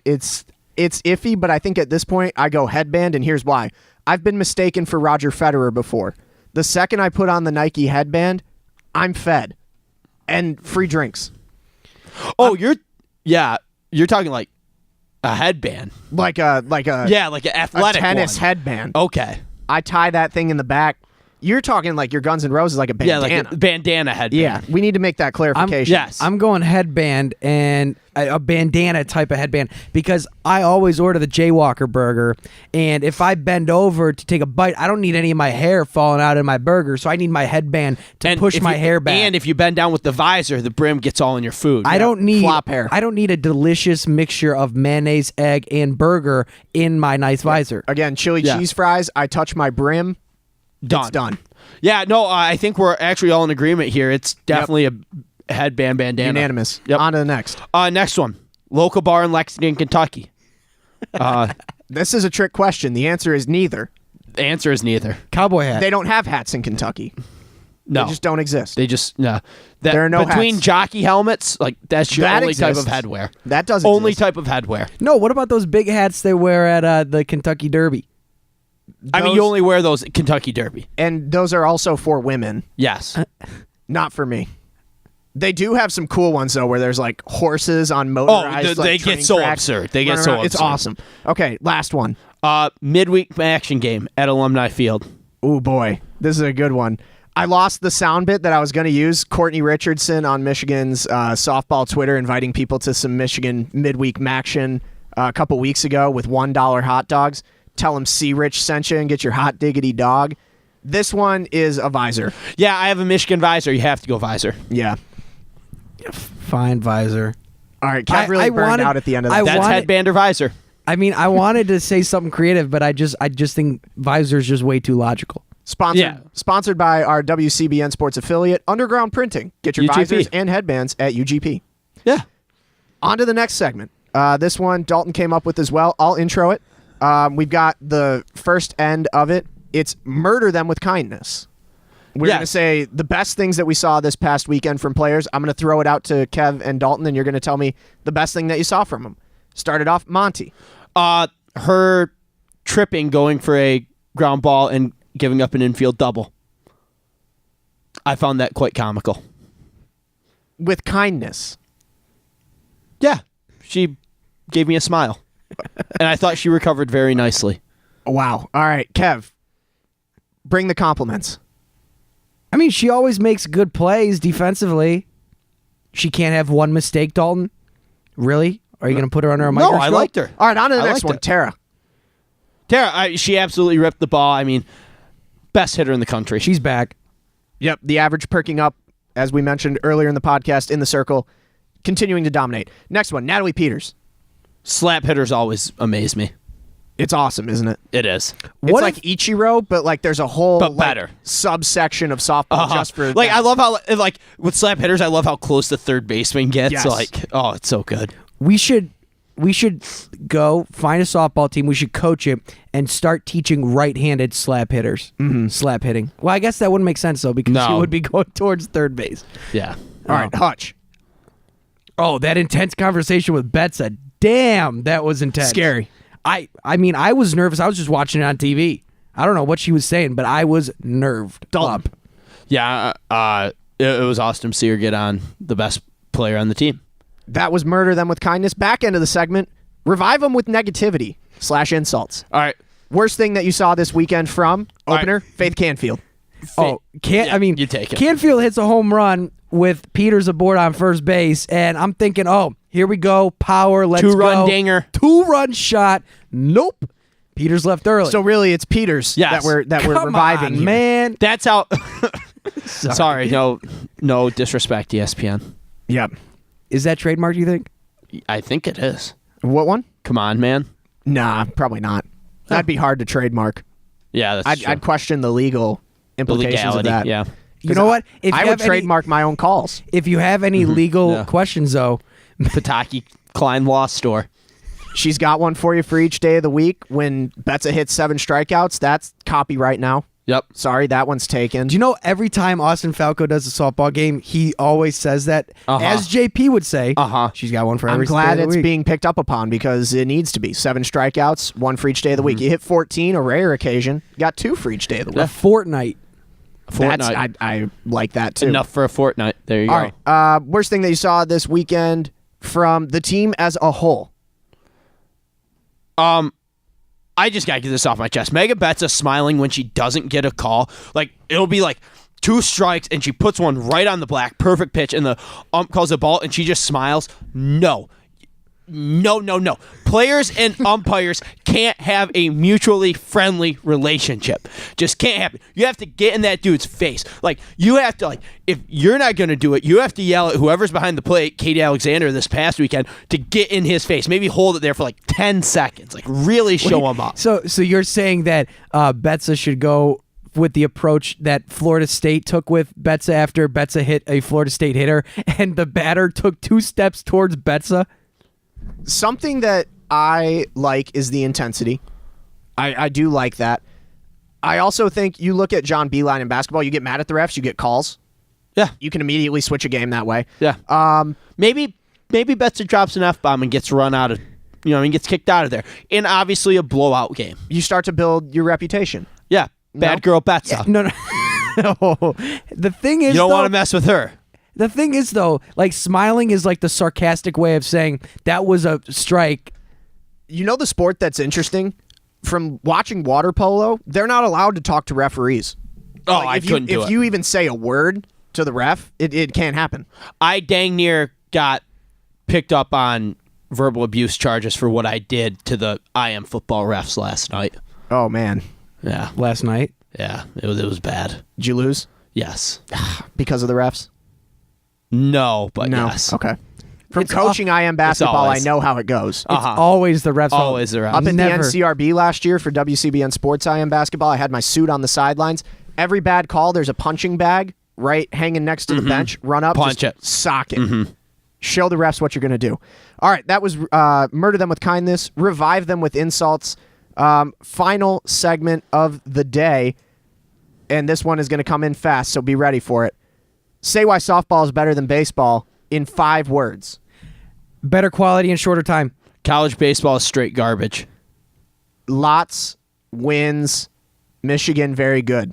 it's iffy, but I think at this point I go headband, and here's why. I've been mistaken for Roger Federer before. The second I put on the Nike headband, I'm fed. And free drinks. Oh, you're talking like a headband. Like an athletic tennis one. headband. Okay. I tie that thing in the back. You're talking like your Guns N' Roses, like a bandana. Yeah, like a bandana headband. Yeah, we need to make that clarification. I'm going headband and a bandana type of headband because I always order the Jaywalker burger, and if I bend over to take a bite, I don't need any of my hair falling out in my burger, so I need my headband to push my hair back. And if you bend down with the visor, the brim gets all in your food. I don't need flop hair. I don't need a delicious mixture of mayonnaise, egg, and burger in my nice visor. Again, chili cheese fries. I touch my brim. Done. It's done. Yeah, no, I think we're actually all in agreement here. It's definitely a headband bandana. Unanimous. Yep. On to the next. Next one. Local bar in Lexington, Kentucky. This is a trick question. The answer is neither. The answer is neither. Cowboy hat. They don't have hats in Kentucky. No. They just don't exist. There are no between hats. jockey helmets, like that's your That only type exists. of headwear. That does Only exist. type of headwear. No, what about those big hats they wear at the Kentucky Derby? I mean, you only wear those at Kentucky Derby. And those are also for women. Yes. Not for me. They do have some cool ones, though, where there's like horses on motorized they like, get train so tracks absurd. They get running so around. It's absurd. awesome. Okay, last one. Midweek action game at Alumni Field. Oh, boy. This is a good one. I lost the sound bit that I was going to use. Courtney Richardson on Michigan's softball Twitter inviting people to some Michigan midweek action a couple weeks ago with $1 hot dogs. Tell them C. Rich sent you and get your hot diggity dog. This one is a visor. Yeah, I have a Michigan visor. You have to go visor. Yeah. Fine visor. All right, Kev really burned out at the end of that. That's headband or visor. I mean, I wanted to say something creative, but I just think visor's just way too logical. Sponsored by our WCBN Sports affiliate, Underground Printing. Get your UGP. visors and headbands at UGP. Yeah. On to the next segment. This one Dalton came up with as well. I'll intro it. We've got the first end of it. It's murder them with kindness. We're going to say the best things that we saw this past weekend from players. I'm going to throw it out to Kev and Dalton, and you're going to tell me the best thing that you saw from them. Started off, Monty. Her tripping, going for a ground ball and giving up an infield double. I found that quite comical. With kindness. Yeah. She gave me a smile. And I thought she recovered very nicely. Wow. All right, Kev. Bring the compliments. I mean, she always makes good plays defensively. She can't have one mistake, Dalton. Really? Are you going to put her under a microscope? No, I liked her. All right, on to the next liked one. it. Tara. She absolutely ripped the ball. I mean, best hitter in the country. She's back. Yep, the average perking up, as we mentioned earlier in the podcast, in the circle, continuing to dominate. Next one, Natalie Peters. Slap hitters always amaze me. It's awesome, isn't it? It is. It's like Ichiro, but like there's a whole better subsection of softball just for like that. I love how like with slap hitters, I love how close the third baseman gets. Yes. Like, oh, it's so good. We should go find a softball team. We should coach it and start teaching right-handed slap hitters. Slap hitting. Well, I guess that wouldn't make sense though because she would be going towards third base. Yeah. All right, Hutch. Oh, that intense conversation with Betsa. Damn, that was intense. Scary. I mean, I was nervous. I was just watching it on TV. I don't know what she was saying, but I was nerved up. Yeah, it was awesome to see her get on the best player on the team. That was Murder Them with Kindness. Back end of the segment, revive them with negativity / insults. All right. Worst thing that you saw this weekend from opener, Right. Faith Canfield. You take it. Canfield hits a home run with Peters aboard on first base, and I'm thinking, oh, here we go, power, let's go. 2-run dinger. 2-run shot. Nope. Peters left early. So really, it's Peters Yes. that we're Come reviving on, here. man. That's how. Sorry, no disrespect, ESPN. Yep. Is that trademark, you think? I think it is. What one? Come on, man. Nah, probably not. That'd be hard to trademark. Yeah, that's true. I'd question the legal The implications of legality, that. yeah. You know what? If I you would have any- trademark my own calls. If you have any legal Yeah. questions, though, Pataki Klein Law Store. She's got one for you for each day of the week. When Betza hits 7 strikeouts, that's copyright now. Yep. Sorry, that one's taken. do you know every time Austin Falco does a softball game, he always says that, Uh-huh. as JP would say, she's got one for I'm every glad day of it's the week. being picked up upon because it needs to be 7 strikeouts, 1 for each day of the week. You hit 14, a rare occasion. Got 2 for each day of the A week. fortnight. Fortnight. I like that too. Enough for a fortnight. There you All go. right. Worst thing that you saw this weekend from the team as a whole. I just gotta get this off my chest. Megan Betts is smiling when she doesn't get a call. Like, it'll be like 2 strikes and she puts one right on the black, perfect pitch, and the ump calls the ball and she just smiles. No. Players and umpires can't have a mutually friendly relationship. Just can't happen. You have to get in that dude's face. Like, you have to, if you're not going to do it, you have to yell at whoever's behind the plate, Katie Alexander this past weekend, to get in his face. Maybe hold it there for 10 seconds. Like, really show him up. So you're saying that Betza should go with the approach that Florida State took with Betza after Betza hit a Florida State hitter, and the batter took 2 steps towards Betza? Something that I like is the intensity. I do like that. I also think you look at John Beeline in basketball, you get mad at the refs, you get calls. Yeah. You can immediately switch a game that way. Yeah. Maybe Betzer drops an F-bomb and gets run out of, gets kicked out of there. In obviously a blowout game. You start to build your reputation. Yeah. Bad girl Betza. No. No. The thing is, You don't though, want to mess with her. the thing is, though, smiling is like the sarcastic way of saying that was a strike. You know the sport that's interesting? From watching water polo, they're not allowed to talk to referees. Oh, I couldn't do it. If you even say a word to the ref, it can't happen. I dang near got picked up on verbal abuse charges for what I did to the IM football refs last night. Oh, man. Yeah. Last night. Yeah. It was bad. Did you lose Yes. because of the refs? No, but No. yes. Okay. From It's coaching IM basketball, I always. know how it goes. It's always the refs. Always the refs. Up at Never. the NCRB last year for WCBN Sports IM basketball, I had my suit on the sidelines. Every bad call, there's a punching bag right hanging next to the bench. Run up, Punch just it. sock it. Show the refs what you're going to do. All right, that was Murder Them with Kindness, Revive Them with Insults. Final segment of the day, and this one is going to come in fast, so be ready for it. Say why softball is better than baseball in 5 words. Better quality in shorter time. College baseball is straight garbage. Lots, wins, Michigan very good.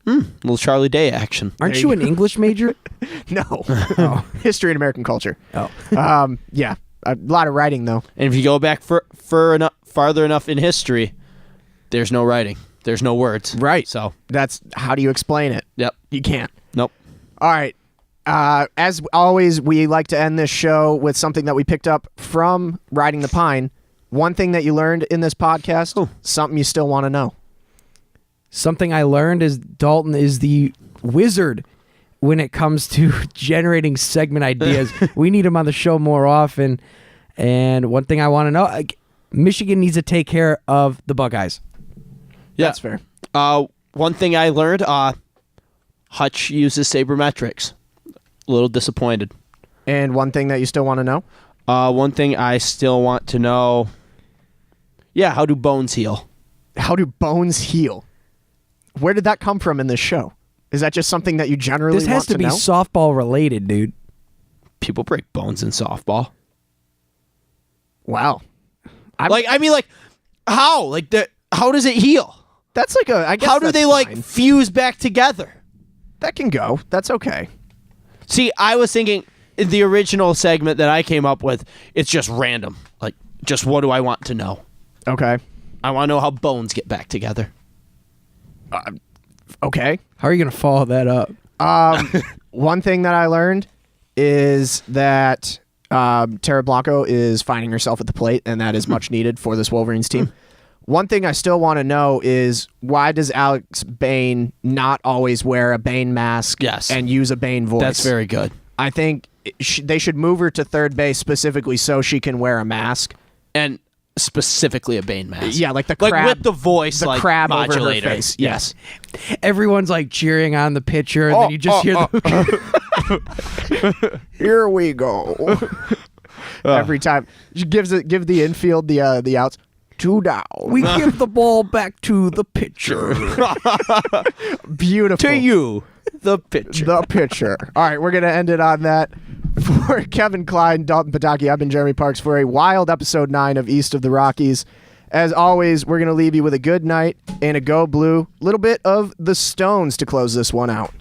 Little Charlie Day action. Aren't There you you an English major? No. History and American culture. Oh. Yeah. A lot of writing, though. And if you go back farther enough in history, there's no writing. There's no words. Right. So, That's how do you explain it? yep. You can't. Nope. All right. As always, we like to end this show with something that we picked up from Riding the Pine. One thing that you learned in this podcast, something you still want to know. Something I learned is Dalton is the wizard when it comes to generating segment ideas. We need him on the show more often. And one thing I want to know, Michigan needs to take care of the Buckeyes. Yeah. That's fair. One thing I learned, Hutch uses sabermetrics. A little disappointed. And one thing that you still want to know? One thing I still want to know, how do bones heal? How do bones heal? Where did that come from in this show? Is that just something that you generally This has want to be know? softball related, dude. People break bones in softball. Wow. How? How does it heal? That's like I guess How do that's they fine. fuse back together? That can go. That's okay. See, I was thinking in the original segment that I came up with, it's just random. Just what do I want to know? Okay. I want to know how bones get back together. Okay. How are you going to follow that up? One thing that I learned is that Tara Blanco is finding herself at the plate, and that is much needed for this Wolverines team. One thing I still want to know is why does Alex Bane not always wear a Bane mask and use a Bane voice? That's very good. I think they should move her to third base specifically so she can wear a mask. And specifically a Bane mask. Yeah, like the crab. with the voice, the crab modulator. over her face. Yes. Everyone's cheering on the pitcher, and then you just hear the Here we go. Every time. She give the infield the outs. 2 down. we give the ball back to the pitcher. Beautiful. To you, the pitcher. The pitcher. All right, we're going to end it on that. For Kevin Klein, Dalton Pataki, I've been Jeremy Parks for a wild episode 9 of East of the Rockies. As always, we're going to leave you with a good night and a go blue. Little bit of the Stones to close this one out.